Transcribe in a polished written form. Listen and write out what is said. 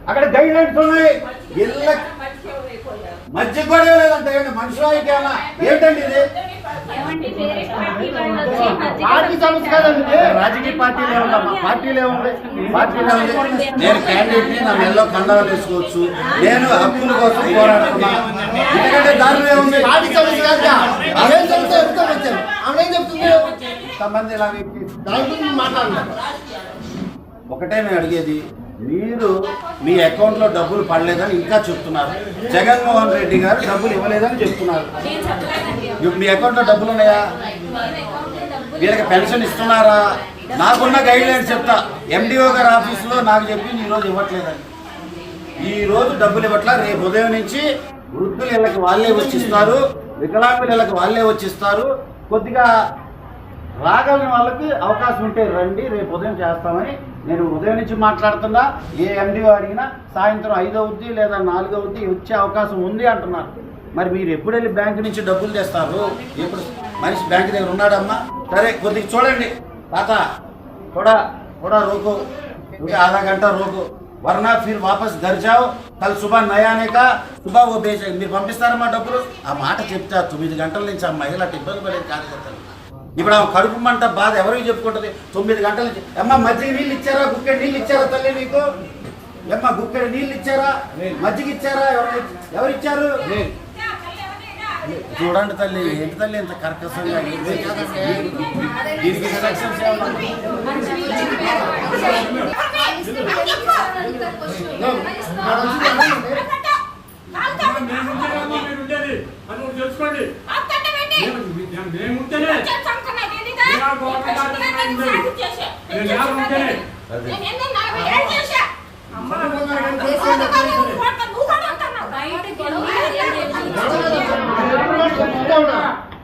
అక్కడ guide lines ఉన్నాయి. ఇళ్ళ మధ్య కూడా లేదంటే మనుషులు అయినా ఏమిటండి ఇది? పార్టీ సమస్య కాదండి, రాజకీయ పార్టీలు ఏమన్నా పార్టీలు ఏముంది? పార్టీలు ఏముంది? నేను క్యాండిడేట్ ని నా మెల్లో కండాలు వేసుకోవచ్చు, నేను హక్కుల కోసం పోరాడుతున్నా. ఎందుకంటే దానిలో ఏముంది? పార్టీ సమస్య సంబంధం ఇలా దాని గురించి మాట్లాడుతున్నారు. ఒకటే నేను అడిగేది, మీరు మీ అకౌంట్లో డబ్బులు పడలేదని ఇంకా చెప్తున్నారు. జగన్మోహన్ రెడ్డి గారు డబ్బులు ఇవ్వలేదని చెప్తున్నారు. మీ అకౌంట్లో డబ్బులు ఉన్నాయా? వీళ్ళకి పెన్షన్ ఇస్తున్నారా? నాకున్న గైడ్ లైన్స్ చెప్తా. ఎండిఓ గారి ఆఫీసులో నాకు చెప్పింది ఈరోజు ఇవ్వట్లేదని. ఈరోజు డబ్బులు ఇవ్వట్లా. రేపు ఉదయం నుంచి వృద్ధులు ఇళ్ళకి వాళ్ళే వచ్చిస్తారు, వికలాంగుల ఇళ్ళకి వాళ్ళే వచ్చిస్తారు. కొద్దిగా రాగలిగిన వాళ్ళకి అవకాశం ఉంటే రండి, రేపు ఉదయం చేస్తామని నేను ఉదయం నుంచి మాట్లాడుతున్నా. ఏ ఎండిఓ అడిగినా సాయంత్రం 5 అవుద్ది లేదా 4 అవుద్ది వచ్చే అవకాశం ఉంది అంటున్నారు. మరి మీరు ఎప్పుడు వెళ్ళి బ్యాంకు నుంచి డబ్బులు తెస్తారు? ఎప్పుడు మనిషి బ్యాంకు దగ్గర ఉన్నాడమ్మా? సరే కొద్దిగా చూడండి తాత, थोड़ा रोको क्योंकि आधा घंटा रोको वरना फिर वापस घर जाओ, कल सुबह नया आने का सुबह वो भेज మీరు పంపిస్తారమ్మా డబ్బులు? ఆ మాట చెప్తా 9 గంటల నుంచి ఆ మహిళ ఇబ్బంది పడేది కార్యకర్తలు. ఇప్పుడు ఆ కడుపు మంట బాధ ఎవరికి చెప్పుకుంటుంది? 9 గంటల నుంచి అమ్మ మజ్జిగ నీళ్ళు ఇచ్చారా? గుక్కెడు నీళ్ళు ఇచ్చారా తల్లి నీకు? అమ్మ గుక్కెడు నీళ్ళు ఇచ్చారా? మజ్జిగ ఇచ్చారా? ఎవరు ఇచ్చారు? చూడండి తల్లి, ఏంటి తల్లి ఇంత కర్కశంగా? దీనికి సెక్షన్స్ తెలుసుకోండి. బయట